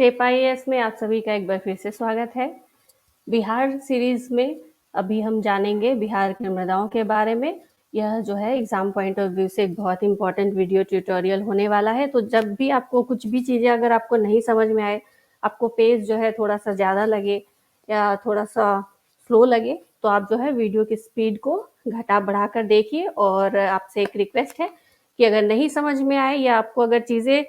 सेप IAS में आप सभी का एक बार फिर से स्वागत है। बिहार सीरीज में अभी हम जानेंगे बिहार की मृदाओं के बारे में। यह जो है एग्जाम पॉइंट ऑफ व्यू से एक बहुत इंपॉर्टेंट वीडियो ट्यूटोरियल होने वाला है। तो जब भी आपको कुछ भी चीज़ें अगर आपको नहीं समझ में आए, आपको पेज जो है थोड़ा सा ज़्यादा लगे या थोड़ा सा स्लो लगे, तो आप जो है वीडियो की स्पीड को घटा बढ़ा कर देखिए। और आपसे एक रिक्वेस्ट है कि अगर नहीं समझ में आए या आपको अगर चीज़ें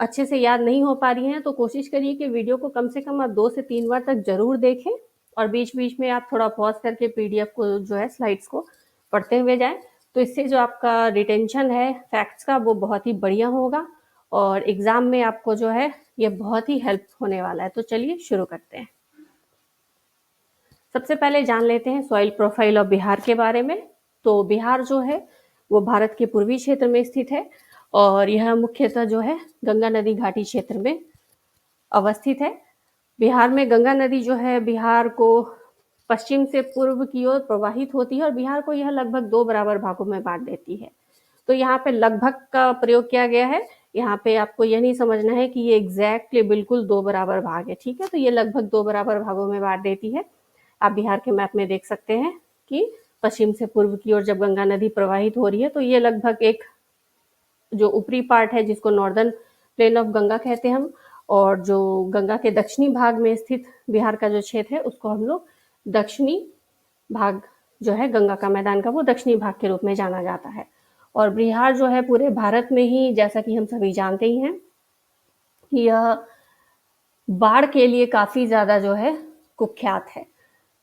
अच्छे से याद नहीं हो पा रही हैं, तो कोशिश करिए कि वीडियो को कम से कम आप 2 से 3 बार तक ज़रूर देखें और बीच-बीच में आप थोड़ा पॉज़ करके पीडीएफ को जो है स्लाइड्स को पढ़ते हुए जाएँ। तो इससे जो आपका रिटेंशन है फैक्ट्स का वो बहुत ही बढ़िया होगा और एग्ज़ाम में आपको जो है ये बहुत ही हेल्प होने वाला है। तो चलिए शुरू करते हैं। सबसे पहले जान लेते हैं सॉइल प्रोफाइल ऑफ बिहार के बारे में। तो बिहार जो है वो भारत के पूर्वी क्षेत्र में स्थित है और यह मुख्यतः जो है गंगा नदी घाटी क्षेत्र में अवस्थित है। बिहार में गंगा नदी जो है बिहार को पश्चिम से पूर्व की ओर प्रवाहित होती है और बिहार को यह लगभग 2 बराबर भागों में बांट देती है। तो यहाँ पे लगभग का प्रयोग किया गया है। यहाँ पे आपको यह नहीं समझना है कि ये एग्जैक्टली बिल्कुल 2 बराबर भाग है, ठीक है। तो ये लगभग 2 बराबर भागों में बांट देती है। आप बिहार के मैप में देख सकते हैं कि पश्चिम से पूर्व की ओर जब गंगा नदी प्रवाहित हो रही है तो ये लगभग एक जो ऊपरी पार्ट है जिसको नॉर्दर्न प्लेन ऑफ गंगा कहते हैं हम, और जो गंगा के दक्षिणी भाग में स्थित बिहार का जो क्षेत्र है उसको हम लोग दक्षिणी भाग जो है गंगा का मैदान का वो दक्षिणी भाग के रूप में जाना जाता है। और बिहार जो है पूरे भारत में ही, जैसा कि हम सभी जानते ही हैं, कि यह बाढ़ के लिए काफ़ी ज़्यादा जो है कुख्यात है।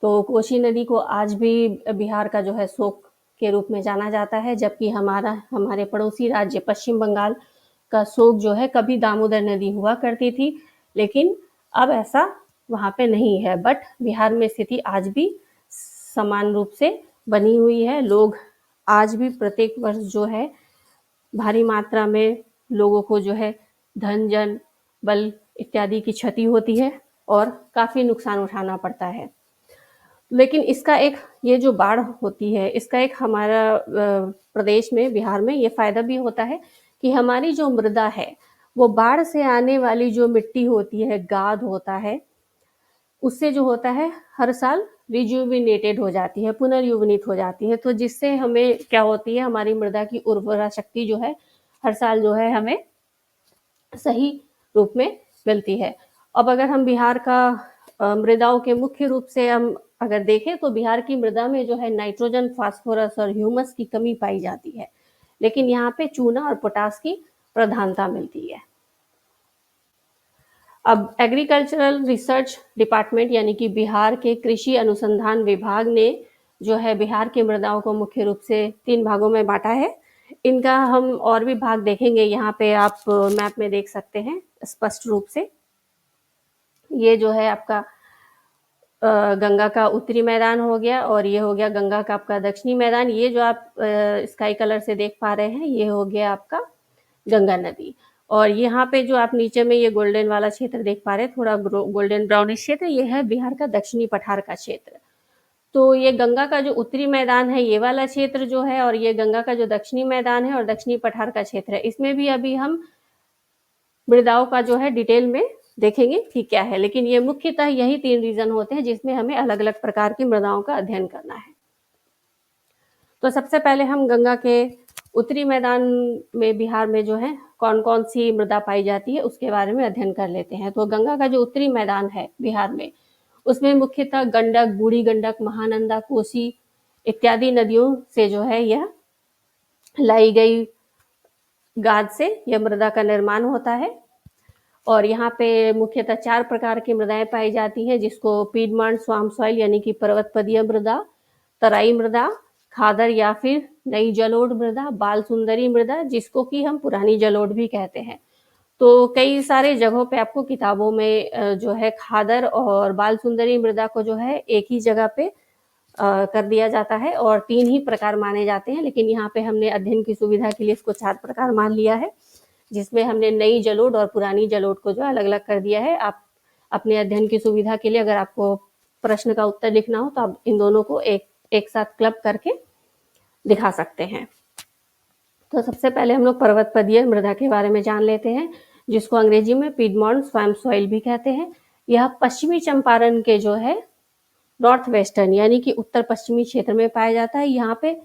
तो कोसी नदी को आज भी बिहार का जो है शोक के रूप में जाना जाता है, जबकि हमारे पड़ोसी राज्य पश्चिम बंगाल का शोक जो है कभी दामोदर नदी हुआ करती थी, लेकिन अब ऐसा वहाँ पे नहीं है। बट बिहार में स्थिति आज भी समान रूप से बनी हुई है। लोग आज भी प्रत्येक वर्ष जो है भारी मात्रा में लोगों को जो है धन जन बल इत्यादि की क्षति होती है और काफ़ी नुकसान उठाना पड़ता है। लेकिन इसका एक ये जो बाढ़ होती है इसका एक हमारा प्रदेश में बिहार में ये फ़ायदा भी होता है कि हमारी जो मृदा है वो बाढ़ से आने वाली जो मिट्टी होती है, गाद होता है, उससे जो होता है हर साल रिजुविनेटेड हो जाती है, पुनर्युवनित हो जाती है। तो जिससे हमें क्या होती है, हमारी मृदा की उर्वरा शक्ति जो है हर साल जो है हमें सही रूप में मिलती है। अब अगर हम बिहार का मृदाओं के मुख्य रूप से हम अगर देखें तो बिहार की मृदा में जो है नाइट्रोजन, फास्फोरस और ह्यूमस की कमी पाई जाती है, लेकिन यहाँ पे चूना और पोटास की प्रधानता मिलती है। अब एग्रीकल्चरल रिसर्च डिपार्टमेंट यानी कि बिहार के कृषि अनुसंधान विभाग ने जो है बिहार की मृदाओं को मुख्य रूप से 3 भागों में बांटा है। इनका हम और भी भाग देखेंगे, यहाँ पे आप मैप में देख सकते हैं स्पष्ट रूप से। ये जो है आपका गंगा का उत्तरी मैदान हो गया और ये हो गया गंगा का आपका दक्षिणी मैदान। ये जो आप स्काई कलर से देख पा रहे हैं ये हो गया आपका गंगा नदी। और यहाँ पे जो आप नीचे में ये गोल्डन वाला क्षेत्र देख पा रहे हैं, थोड़ा गोल्डन ब्राउनिश क्षेत्र, ये है बिहार का दक्षिणी पठार का क्षेत्र। तो ये गंगा का जो उत्तरी मैदान है ये वाला क्षेत्र जो है, और ये गंगा का जो दक्षिणी मैदान है और दक्षिणी पठार का क्षेत्र है, इसमें भी अभी हम मृदाओं का जो है डिटेल में देखेंगे कि क्या है। लेकिन ये मुख्यतः यही 3 रीजन होते हैं जिसमें हमें अलग अलग प्रकार की मृदाओं का अध्ययन करना है। तो सबसे पहले हम गंगा के उत्तरी मैदान में बिहार में जो है कौन कौन सी मृदा पाई जाती है उसके बारे में अध्ययन कर लेते हैं। तो गंगा का जो उत्तरी मैदान है बिहार में, उसमें मुख्यतः गंडक, बूढ़ी गंडक, महानंदा, कोसी इत्यादि नदियों से जो है यह लाई गई गाद से यह मृदा का निर्माण होता है। और यहाँ पे मुख्यतः 4 प्रकार की मृदाएं पाई जाती हैं, जिसको पीडमांट स्वाम सॉइल यानी कि पर्वतपदीय मृदा, तराई मृदा, खादर या फिर नई जलोढ़ मृदा, बाल सुंदरी मृदा, जिसको कि हम पुरानी जलोढ़ भी कहते हैं। तो कई सारे जगहों पे आपको किताबों में जो है खादर और बाल सुंदरी मृदा को जो है एक ही जगह पे कर दिया जाता है और 3 ही प्रकार माने जाते हैं। लेकिन यहाँ पे हमने अध्ययन की सुविधा के लिए इसको 4 प्रकार मान लिया है, जिसमें हमने नई जलोढ़ और पुरानी जलोढ़ को जो अलग अलग कर दिया है। आप अपने अध्ययन की सुविधा के लिए अगर आपको प्रश्न का उत्तर लिखना हो तो आप इन दोनों को एक साथ क्लब करके दिखा सकते हैं। तो सबसे पहले हम लोग पर्वतपदीय मृदा के बारे में जान लेते हैं। जिसको अंग्रेजी में पिडमॉन्ट स्वैम्प सॉइल भी कहते हैं। यह पश्चिमी चंपारण के जो है नॉर्थ वेस्टर्न यानी कि उत्तर पश्चिमी क्षेत्र में पाया जाता है। यहाँ पे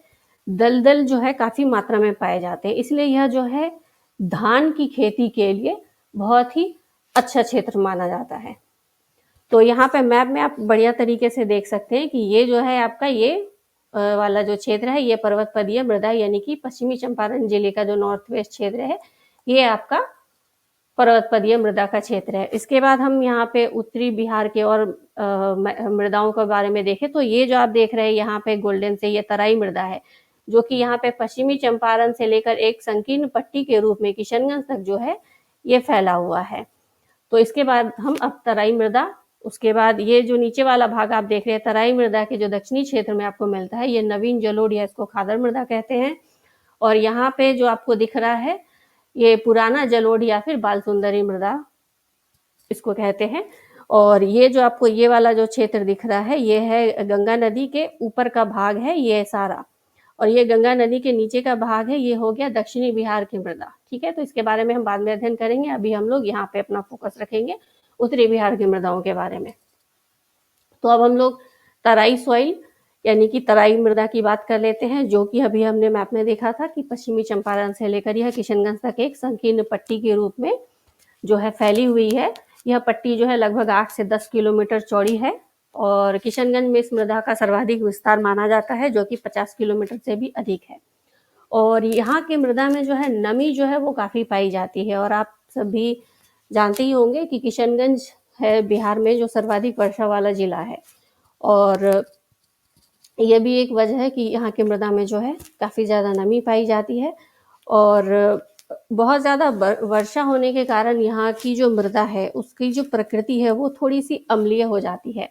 दलदल जो है काफ़ी मात्रा में पाए जाते हैं, इसलिए यह जो है धान की खेती के लिए बहुत ही अच्छा क्षेत्र माना जाता है। तो यहाँ पे मैप में आप बढ़िया तरीके से देख सकते हैं कि ये जो है आपका ये वाला जो क्षेत्र है ये पर्वतपदीय मृदा यानी कि पश्चिमी चंपारण जिले का जो नॉर्थ वेस्ट क्षेत्र है ये आपका पर्वतपदीय मृदा का क्षेत्र है। इसके बाद हम यहाँ पे उत्तरी बिहार के और मृदाओं के बारे में देखें तो ये जो आप देख रहे हैं यहाँ पे गोल्डन से ये तराई मृदा है, जो कि यहाँ पे पश्चिमी चंपारण से लेकर एक संकीर्ण पट्टी के रूप में किशनगंज तक जो है ये फैला हुआ है। तो इसके बाद हम अब तराई मृदा, उसके बाद ये जो नीचे वाला भाग आप देख रहे हैं तराई मृदा के जो दक्षिणी क्षेत्र में आपको मिलता है ये नवीन जलोढ़ या इसको खादर मृदा कहते हैं। और यहाँ पे जो आपको दिख रहा है ये पुराना जलोढ़ या फिर बाल सुंदरी मृदा इसको कहते हैं। और ये जो आपको ये वाला जो क्षेत्र दिख रहा है ये है गंगा नदी के ऊपर का भाग है ये सारा, और ये गंगा नदी के नीचे का भाग है ये हो गया दक्षिणी बिहार की मृदा। ठीक है, तो इसके बारे में हम बाद में अध्ययन करेंगे, अभी हम लोग यहाँ पे अपना फोकस रखेंगे उत्तरी बिहार की मृदाओं के बारे में। तो अब हम लोग तराई सॉइल यानी कि तराई मृदा की बात कर लेते हैं, जो कि अभी हमने मैप में देखा था कि पश्चिमी चंपारण से लेकर यह किशनगंज तक एक संकीर्ण पट्टी के रूप में जो है फैली हुई है। यह पट्टी जो है लगभग 8 से 10 किलोमीटर चौड़ी है और किशनगंज में इस मृदा का सर्वाधिक विस्तार माना जाता है जो कि 50 किलोमीटर से भी अधिक है। और यहाँ की मृदा में जो है नमी जो है वो काफ़ी पाई जाती है, और आप सभी जानते ही होंगे कि किशनगंज है बिहार में जो सर्वाधिक वर्षा वाला जिला है, और ये भी एक वजह है कि यहाँ की मृदा में जो है काफ़ी ज़्यादा नमी पाई जाती है। और बहुत ज़्यादा वर्षा होने के कारण यहाँ की जो मृदा है उसकी जो प्रकृति है वो थोड़ी सी अम्लीय हो जाती है,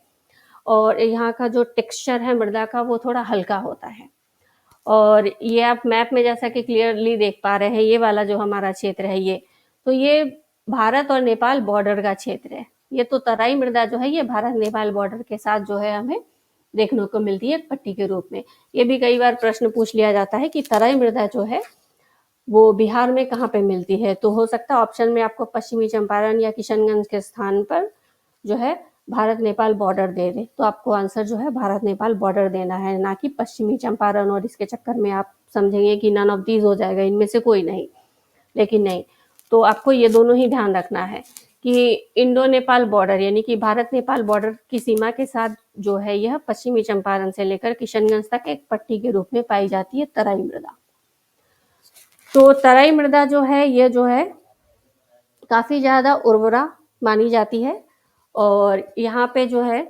और यहाँ का जो टेक्सचर है मृदा का वो थोड़ा हल्का होता है। और ये आप मैप में जैसा कि क्लियरली देख पा रहे हैं ये वाला जो हमारा क्षेत्र है ये, तो ये भारत और नेपाल बॉर्डर का क्षेत्र है। ये तो तराई मृदा जो है ये भारत नेपाल बॉर्डर के साथ जो है हमें देखने को मिलती है पट्टी के रूप में। ये भी कई बार प्रश्न पूछ लिया जाता है कि तराई मृदा जो है वो बिहार में कहाँ पे मिलती है, तो हो सकता है ऑप्शन में आपको पश्चिमी चंपारण या किशनगंज के स्थान पर जो है भारत नेपाल बॉर्डर दे दे, तो आपको आंसर जो है भारत नेपाल बॉर्डर देना है, ना कि पश्चिमी चंपारण। और इसके चक्कर में आप समझेंगे कि नन ऑफ दीज हो जाएगा, इनमें से कोई नहीं, लेकिन नहीं। तो आपको ये दोनों ही ध्यान रखना है कि इंडो नेपाल बॉर्डर यानी कि भारत नेपाल बॉर्डर की सीमा के साथ जो है यह पश्चिमी चंपारण से लेकर किशनगंज तक एक पट्टी के रूप में पाई जाती है तराई मृदा। तो तराई मृदा जो है ये जो है काफ़ी ज़्यादा उर्वरा मानी जाती है, और यहाँ पे जो है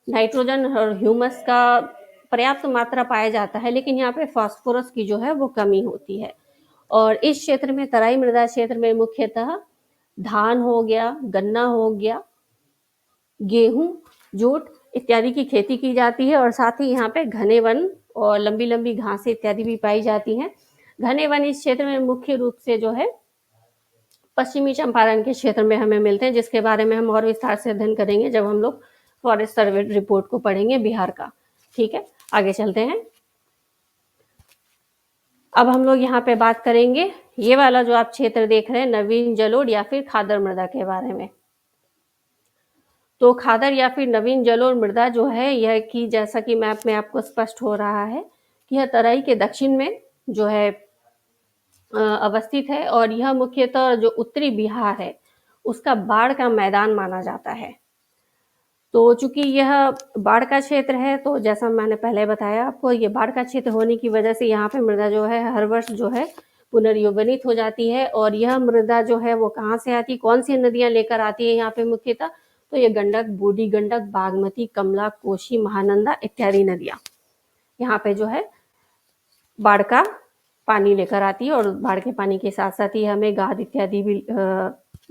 नाइट्रोजन और ह्यूमस का पर्याप्त मात्रा पाया जाता है, लेकिन यहाँ पे फास्फोरस की जो है वो कमी होती है। और इस क्षेत्र में तराई मृदा क्षेत्र में मुख्यतः धान हो गया, गन्ना हो गया, गेहूं, जूट इत्यादि की खेती की जाती है, और साथ ही यहाँ पे घने वन और लंबी लंबी घासें इत्यादि भी पाई जाती हैं। घने वन इस क्षेत्र में मुख्य रूप से जो है पश्चिमी चंपारण के क्षेत्र में हमें मिलते हैं, जिसके बारे में हम और विस्तार से अध्ययन करेंगे जब हम लोग फॉरेस्ट सर्वे रिपोर्ट को पढ़ेंगे बिहार का। ठीक है, आगे चलते हैं। अब हम लोग यहाँ पे बात करेंगे ये वाला जो आप क्षेत्र देख रहे हैं नवीन जलोढ़ या फिर खादर मृदा के बारे में। तो खादर या फिर नवीन जलोढ़ मृदा जो है यह कि जैसा कि मैप में आपको स्पष्ट हो रहा है कि यह तराई के दक्षिण में जो है अवस्थित है, और यह मुख्यतः जो उत्तरी बिहार है उसका बाढ़ का मैदान माना जाता है। तो चूंकि यह बाढ़ का क्षेत्र है तो जैसा मैंने पहले बताया आपको, ये बाढ़ का क्षेत्र होने की वजह से यहाँ पे मृदा जो है हर वर्ष जो है पुनर्योगनित हो जाती है। और यह मृदा जो है वो कहाँ से आती, कौन सी नदियाँ लेकर आती है यहाँ पे मुख्यतः, तो ये गंडक, बूढ़ी गंडक, बागमती, कमला, कोशी, महानंदा इत्यादि नदियाँ यहाँ पे जो है बाढ़ का पानी लेकर आती है, और बाढ़ के पानी के साथ साथ ही हमें गाद इत्यादि भी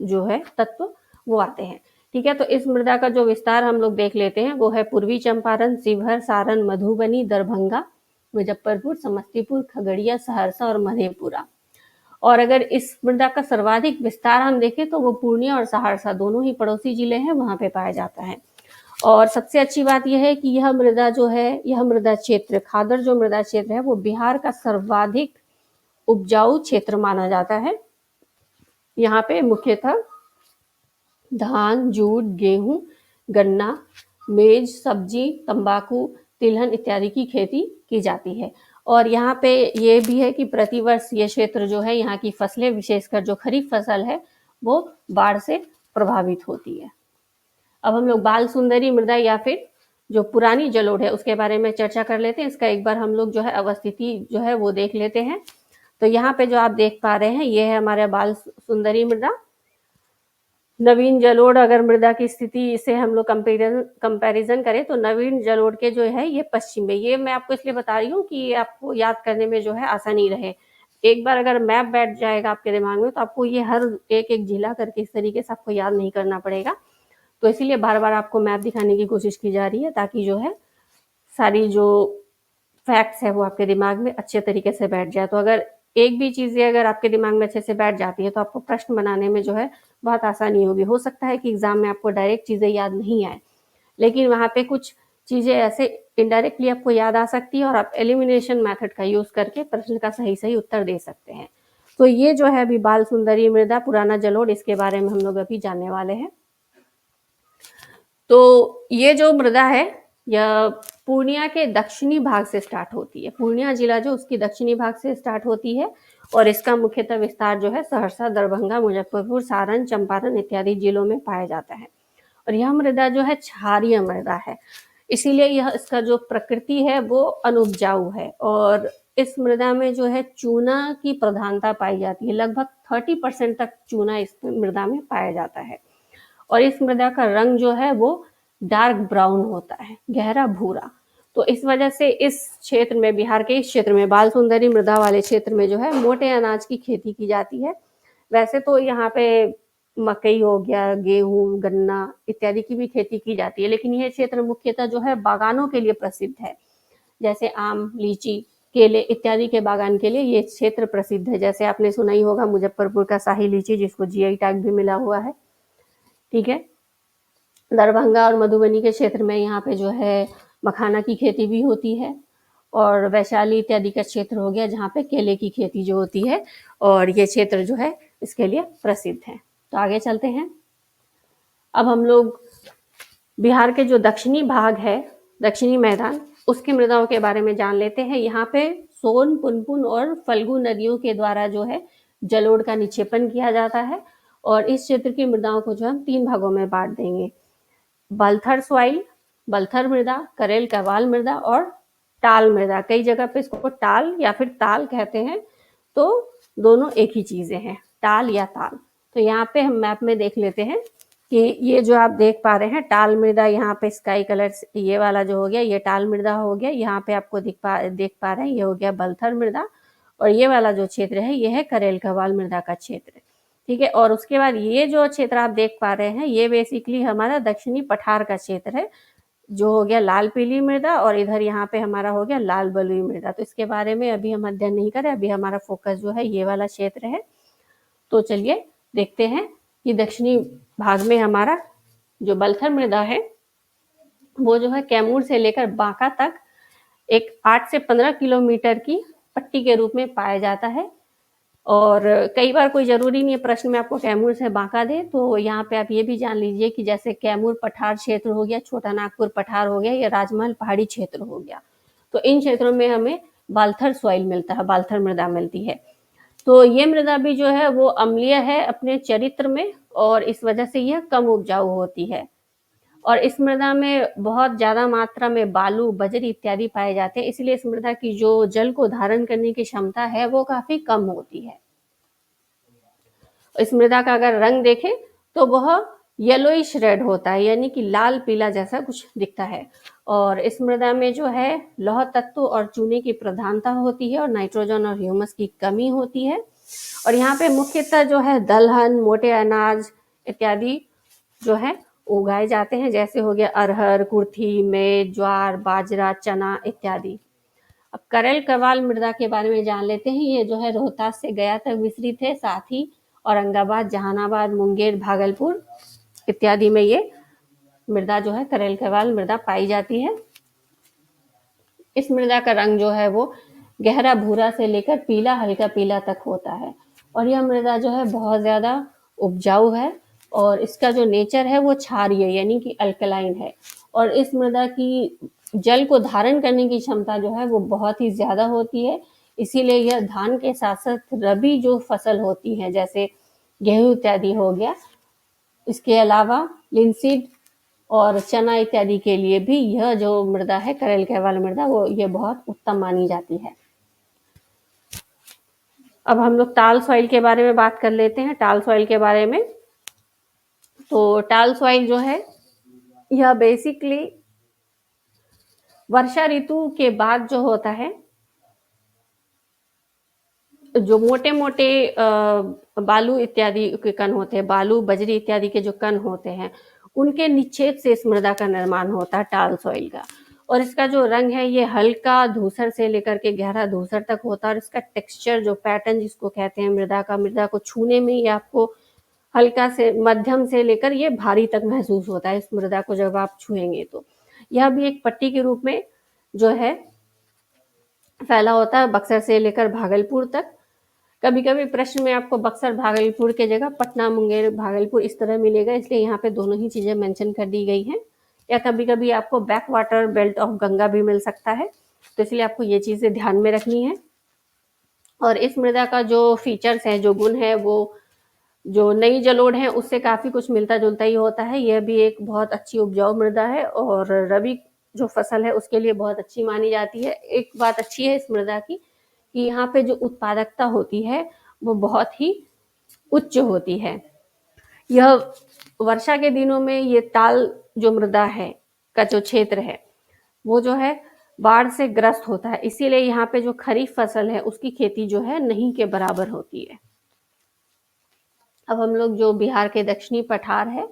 जो है तत्व वो आते हैं। ठीक है, तो इस मृदा का जो विस्तार हम लोग देख लेते हैं वो है पूर्वी चंपारण, शिवहर, सारण, मधुबनी, दरभंगा, मुजफ्फरपुर, समस्तीपुर, खगड़िया, सहरसा और मधेपुरा। और अगर इस मृदा का सर्वाधिक विस्तार हम देखें तो वो पूर्णिया और सहरसा दोनों ही पड़ोसी जिले हैं वहाँ पे पाया जाता है। और सबसे अच्छी बात यह है कि यह मृदा जो है, यह मृदा क्षेत्र खादर जो मृदा क्षेत्र है वो बिहार का सर्वाधिक उपजाऊ क्षेत्र माना जाता है। यहाँ पे मुख्यतः धान, जूट, गेहूँ, गन्ना, मेज, सब्जी, तंबाकू, तिलहन इत्यादि की खेती की जाती है। और यहाँ पे ये भी है कि प्रतिवर्ष ये क्षेत्र जो है, यहाँ की फसलें विशेषकर जो खरीफ फसल है, वो बाढ़ से प्रभावित होती है। अब हम लोग बाल सुंदरी मृदा या फिर जो पुरानी जलोढ़ है उसके बारे में चर्चा कर लेते हैं। इसका एक बार हम लोग जो है अवस्थिति जो है वो देख लेते हैं। तो यहाँ पे जो आप देख पा रहे हैं ये है हमारा बाल सुंदरी मृदा। नवीन जलोढ़ अगर मृदा की स्थिति से हम लोग कंपैरिजन करें तो नवीन जलोढ़ के जो है ये पश्चिम में, ये मैं आपको इसलिए बता रही हूँ कि आपको याद करने में जो है आसानी रहे। एक बार अगर मैप बैठ जाएगा आपके दिमाग में तो आपको ये हर एक जिला करके इस तरीके से आपको याद नहीं करना पड़ेगा। तो इसीलिए बार बार आपको मैप दिखाने की कोशिश की जा रही है ताकि जो है सारी जो फैक्ट्स है वो आपके दिमाग में अच्छे तरीके से बैठ जाए। तो अगर एक भी चीज़ें अगर आपके दिमाग में अच्छे से बैठ जाती है तो आपको प्रश्न बनाने में जो है बहुत आसानी होगी। हो सकता है कि एग्जाम में आपको डायरेक्ट चीज़ें याद नहीं आए, लेकिन वहाँ पे कुछ चीज़ें ऐसे इनडायरेक्टली आपको याद आ सकती है और आप एलिमिनेशन मेथड का यूज़ करके प्रश्न का सही उत्तर दे सकते हैं। तो ये जो है अभी बाल सुंदरी मृदा पुराना जलोढ़, इसके बारे में हम लोग अभी जानने वाले हैं। तो ये जो मृदा है यह पूर्णिया के दक्षिणी भाग से स्टार्ट होती है। पूर्णिया जिला जो उसकी दक्षिणी भाग से स्टार्ट होती है और इसका मुख्यतः विस्तार जो है सहरसा, दरभंगा, मुजफ्फरपुर, सारण, चंपारण इत्यादि जिलों में पाया जाता है। और यह मृदा जो है क्षारीय मृदा है, इसीलिए यह इसका जो प्रकृति है वो अनुपजाऊ है। और इस मृदा में जो है चूना की प्रधानता पाई जाती है। लगभग 30% तक चूना इस मृदा में पाया जाता है। और इस मृदा का रंग जो है वो डार्क ब्राउन होता है, गहरा भूरा। तो इस वजह से इस क्षेत्र में, बिहार के इस क्षेत्र में, बाल सुंदरी मृदा वाले क्षेत्र में जो है मोटे अनाज की खेती की जाती है। वैसे तो यहाँ पे मकई हो गया, गेहूं, गन्ना इत्यादि की भी खेती की जाती है, लेकिन यह क्षेत्र मुख्यतः जो है बागानों के लिए प्रसिद्ध है। जैसे आम, लीची, केले इत्यादि के बागान के लिए ये क्षेत्र प्रसिद्ध है। जैसे आपने सुना ही होगा मुजफ्फरपुर का शाही लीची, जिसको जीआई टैग भी मिला हुआ है। ठीक है। दरभंगा और मधुबनी के क्षेत्र में यहाँ पे जो है मखाना की खेती भी होती है। और वैशाली इत्यादि का क्षेत्र हो गया जहाँ पे केले की खेती जो होती है, और ये क्षेत्र जो है इसके लिए प्रसिद्ध है। तो आगे चलते हैं। अब हम लोग बिहार के जो दक्षिणी भाग है, दक्षिणी मैदान, उसकी मृदाओं के बारे में जान लेते हैं। यहाँ पे सोन, पुनपुन और फल्गु नदियों के द्वारा जो है जलोढ़ का निक्षेपण किया जाता है। और इस क्षेत्र की मृदाओं को जो हम 3 भागों में बांट देंगे: बलथर सॉइल, बलथर मृदा, करेल कवाल मृदा और टाल मृदा। कई जगह पे इसको टाल या फिर ताल कहते हैं, तो दोनों एक ही चीजें हैं, टाल या ताल। तो यहाँ पे हम मैप में देख लेते हैं कि ये जो आप देख पा रहे हैं टाल मृदा, यहाँ पे स्काई कलर ये वाला जो हो गया ये टाल मृदा हो गया। यहाँ पे आपको देख पा रहे हैं ये हो गया बलथर मृदा। और ये वाला जो क्षेत्र है ये है करेल कवाल मृदा का क्षेत्र। ठीक है। और उसके बाद ये जो क्षेत्र आप देख पा रहे हैं ये बेसिकली हमारा दक्षिणी पठार का क्षेत्र है, जो हो गया लाल पीली मृदा। और इधर यहाँ पे हमारा हो गया लाल बलुई मृदा। तो इसके बारे में अभी हम अध्ययन नहीं करें, अभी हमारा फोकस जो है ये वाला क्षेत्र है। तो चलिए देखते हैं कि दक्षिणी भाग में हमारा जो बलथर मृदा है वो जो है कैमूर से लेकर बांका तक एक 8 से 15 किलोमीटर की पट्टी के रूप में पाया जाता है। और कई बार कोई ज़रूरी नहीं है प्रश्न में आपको कैमूर से बांका दे, तो यहाँ पे आप ये भी जान लीजिए कि जैसे कैमूर पठार क्षेत्र हो गया, छोटा नागपुर पठार हो गया, या राजमहल पहाड़ी क्षेत्र हो गया, तो इन क्षेत्रों में हमें बालथर सॉइल मिलता है, बालथर मृदा मिलती है। तो ये मृदा भी जो है वो अम्लीय है अपने चरित्र में, और इस वजह से यह कम उपजाऊ होती है। और इस मृदा में बहुत ज़्यादा मात्रा में बालू, बजरी इत्यादि पाए जाते हैं, इसलिए इस मृदा की जो जल को धारण करने की क्षमता है वो काफ़ी कम होती है। इस मृदा का अगर रंग देखें तो वह येलोइश रेड होता है, यानी कि लाल पीला जैसा कुछ दिखता है। और इस मृदा में जो है लौह तत्व और चूने की प्रधानता होती है और नाइट्रोजन और ह्यूमस की कमी होती है। और यहाँ पे मुख्यतः जो है दलहन, मोटे अनाज इत्यादि जो है उगाए जाते हैं, जैसे हो गया अरहर, कुर्थी, मेज, ज्वार, बाजरा, चना इत्यादि। अब करेल कवाल मृदा के बारे में जान लेते हैं। ये जो है रोहतास से गया तक विस्तृत है, साथ ही औरंगाबाद, जहानाबाद, मुंगेर, भागलपुर इत्यादि में ये मृदा जो है करेल कवाल मृदा पाई जाती है। इस मृदा का रंग जो है वो गहरा भूरा से लेकर पीला, हल्का पीला तक होता है। और यह मृदा जो है बहुत ज़्यादा उपजाऊ है और इसका जो नेचर है वो क्षारीय यानी कि अल्कलाइन है और इस मृदा की जल को धारण करने की क्षमता जो है वो बहुत ही ज़्यादा होती है। इसीलिए यह धान के साथ-साथ रबी जो फसल होती है जैसे गेहूँ इत्यादि हो गया, इसके अलावा लिनसीड और चना इत्यादि के लिए भी यह जो मृदा है करेल कैवाल मृदा वो ये बहुत उत्तम मानी जाती है। अब हम लोग टाल सॉइल के बारे में बात कर लेते हैं। टाल सॉइल के बारे में तो टाल सॉइल जो है यह बेसिकली वर्षा ऋतु के बाद जो होता है, जो मोटे मोटे बालू इत्यादि के कण होते हैं, बालू बजरी इत्यादि के जो कण होते हैं उनके निक्षेप से इस मृदा का निर्माण होता है टाल सॉइल का। और इसका जो रंग है ये हल्का धूसर से लेकर के गहरा धूसर तक होता है और इसका टेक्सचर जो पैटर्न जिसको कहते हैं मृदा का, मृदा को छूने में ये आपको हल्का से मध्यम से लेकर ये भारी तक महसूस होता है इस मृदा को जब आप छुएंगे तो। यह भी एक पट्टी के रूप में जो है फैला होता है बक्सर से लेकर भागलपुर तक। कभी कभी प्रश्न में आपको बक्सर भागलपुर के जगह पटना मुंगेर भागलपुर इस तरह मिलेगा, इसलिए यहाँ पे दोनों ही चीजें मेंशन कर दी गई हैं। या कभी कभी आपको back water belt of Ganga भी मिल सकता है, तो इसलिए आपको ये चीजें ध्यान में रखनी है। और इस मृदा का जो फीचर्स है, जो गुण है, वो जो नई जलोढ़ है उससे काफी कुछ मिलता जुलता ही होता है। यह भी एक बहुत अच्छी उपजाऊ मृदा है और रबी जो फसल है उसके लिए बहुत अच्छी मानी जाती है। एक बात अच्छी है इस मृदा की कि यहाँ पे जो उत्पादकता होती है वो बहुत ही उच्च होती है। यह वर्षा के दिनों में ये टाल जो मृदा है का जो क्षेत्र है वो जो है बाढ़ से ग्रस्त होता है, इसीलिए यहाँ पे जो खरीफ फसल है उसकी खेती जो है नहीं के बराबर होती है। अब हम लोग जो बिहार के दक्षिणी पठार है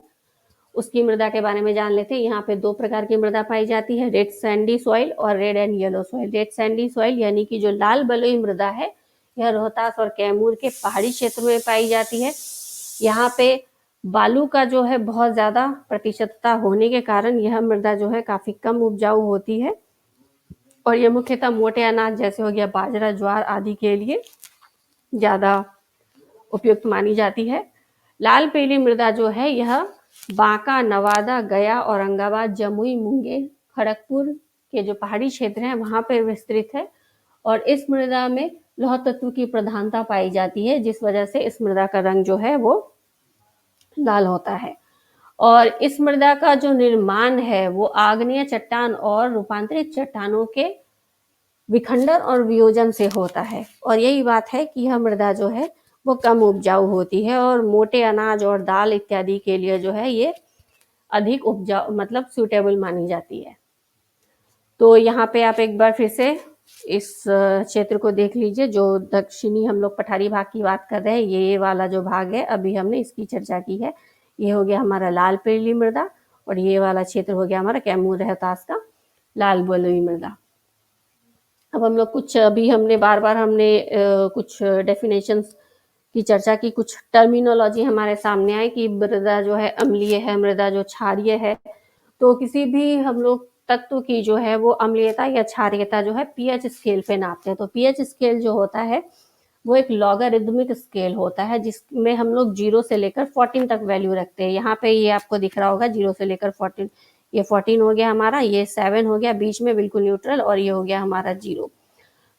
उसकी मृदा के बारे में जान लेते हैं। यहाँ पे दो प्रकार की मृदा पाई जाती है, रेड सैंडी सॉइल और red and yellow soil. Red Sandy soil यानी कि जो लाल बलुई मृदा है यह रोहतास और कैमूर के पहाड़ी क्षेत्र में पाई जाती है। यहाँ पे बालू का जो है बहुत ज्यादा प्रतिशतता होने के कारण यह मृदा जो है काफी कम उपजाऊ होती है और यह मुख्यतः मोटे अनाज जैसे हो गया बाजरा ज्वार आदि के लिए ज्यादा उपयुक्त मानी जाती है। लाल पीली मृदा जो है यह बांका, नवादा, गया, औरंगाबाद, जमुई, मुंगेर, खड़गपुर के जो पहाड़ी क्षेत्र हैं वहां पर विस्तृत है और इस मृदा में लौह तत्व की प्रधानता पाई जाती है, जिस वजह से इस मृदा का रंग जो है वो लाल होता है। और इस मृदा का जो निर्माण है वो आग्नेय चट्टान और रूपांतरित चट्टानों के विखंडन और वियोजन से होता है और यही बात है कि यह मृदा जो है वो कम उपजाऊ होती है और मोटे अनाज और दाल इत्यादि के लिए जो है ये अधिक उपजाऊ मतलब सूटेबल मानी जाती है। तो यहाँ पे आप एक बार फिर से इस क्षेत्र को देख लीजिए, जो दक्षिणी हम लोग पठारी भाग की बात कर रहे हैं, ये वाला जो भाग है अभी हमने इसकी चर्चा की है, ये हो गया हमारा लाल पीली मृदा और ये वाला क्षेत्र हो गया हमारा कैमूर रोहतास का लाल बलुई मृदा। अब हम लोग कुछ अभी हमने बार बार हमने कुछ डेफिनेशंस की चर्चा की, कुछ टर्मिनोलॉजी हमारे सामने आई कि मृदा जो है अम्लीय है, मृदा जो क्षारीय है। तो किसी भी हम लोग तत्व की जो है वो अम्लीयता या क्षारीयता जो है पीएच स्केल पे नापते हैं। तो पीएच स्केल जो होता है वो एक लॉगरिदमिक स्केल होता है जिसमें हम लोग 0 से लेकर 14 तक वैल्यू रखते हैं। यहाँ पे ये आपको दिख रहा होगा 0 से लेकर 14, ये 14 हो गया हमारा, ये 7 हो गया बीच में बिल्कुल न्यूट्रल और ये हो गया हमारा 0।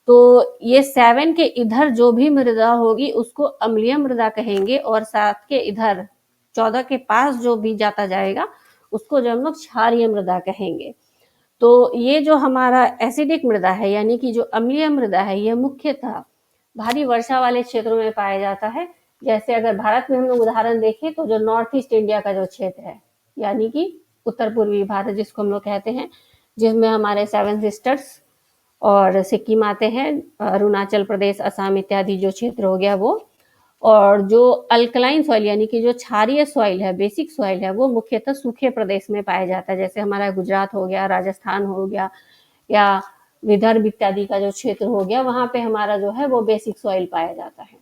तो ये 7 के इधर जो भी मृदा होगी उसको अम्लीय मृदा कहेंगे और 7 के इधर 14 के पास जो भी जाता जाएगा उसको जो हम लोग क्षारीय मृदा कहेंगे। तो ये जो हमारा एसिडिक मृदा है यानी कि जो अम्लीय मृदा है ये मुख्यतः भारी वर्षा वाले क्षेत्रों में पाया जाता है। जैसे अगर भारत में हम लोग उदाहरण देखें तो जो नॉर्थ ईस्ट इंडिया का जो क्षेत्र है यानी कि उत्तर पूर्वी भारत जिसको हम लोग कहते हैं, जिसमें हमारे 7 सिस्टर्स और सिक्किम आते हैं, अरुणाचल प्रदेश असम इत्यादि जो क्षेत्र हो गया वो, और जो अल्कलाइन सॉइल यानी कि जो क्षारीय सॉइल है बेसिक सॉइल है वो मुख्यतः सूखे प्रदेश में पाया जाता है। जैसे हमारा गुजरात हो गया, राजस्थान हो गया या विदर्भ इत्यादि का जो क्षेत्र हो गया वहां पे हमारा जो है वो बेसिक सॉइल पाया जाता है।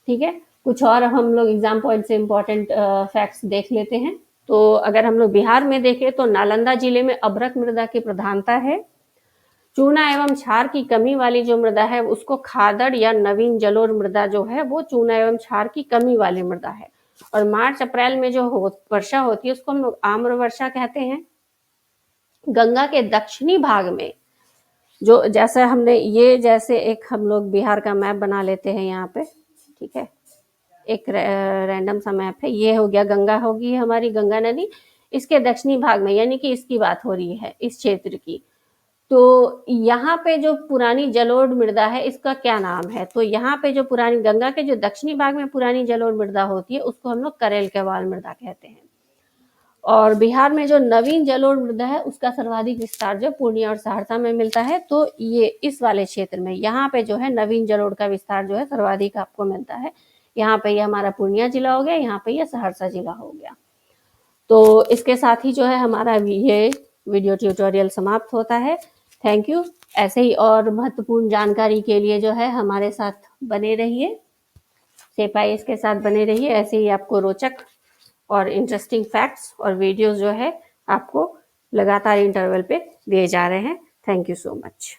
ठीक है, कुछ और हम लोग एग्जाम पॉइंट से इम्पोर्टेंट फैक्ट्स देख लेते हैं। तो अगर हम लोग बिहार में देखें तो नालंदा जिले में अभ्रक मृदा की प्रधानता है। चूना एवं क्षार की कमी वाली जो मृदा है उसको खादड़ या नवीन जलोढ़ मृदा जो है वो चूना एवं क्षार की कमी वाली मृदा है। और मार्च अप्रैल में जो वर्षा होती है उसको हम लोग आम्र वर्षा कहते हैं। गंगा के दक्षिणी भाग में जो जैसे हमने ये जैसे एक हम लोग बिहार का मैप बना लेते हैं यहाँ पे, ठीक है, एक रैंडम सा मैप है, ये हो गया गंगा, होगी हमारी गंगा नदी, इसके दक्षिणी भाग में, यानी कि इसकी बात हो रही है इस क्षेत्र की। तो यहाँ पे जो पुरानी जलोढ़ मृदा है इसका क्या नाम है? तो यहाँ पे जो पुरानी गंगा के जो दक्षिणी भाग में पुरानी जलोढ़ मृदा होती है उसको हम लोग करेल केवाल मृदा कहते हैं। और बिहार में जो नवीन जलोढ़ मृदा है उसका सर्वाधिक विस्तार जो पूर्णिया और सहरसा में मिलता है। तो ये इस वाले क्षेत्र में यहाँ पे जो है नवीन जलोढ़ का विस्तार जो है सर्वाधिक आपको मिलता है। यहाँ पे ये हमारा पूर्णिया जिला हो गया, यहाँ पे ये सहरसा जिला हो गया। तो इसके साथ ही जो है हमारा ये वीडियो ट्यूटोरियल समाप्त होता है। Thank you. ऐसे ही और महत्वपूर्ण जानकारी के लिए जो है हमारे साथ बने रहिए, सेपाईस के साथ बने रहिए। ऐसे ही आपको रोचक और इंटरेस्टिंग फैक्ट्स और वीडियोस जो है आपको लगातार इंटरवल पे दिए जा रहे हैं। Thank you so much.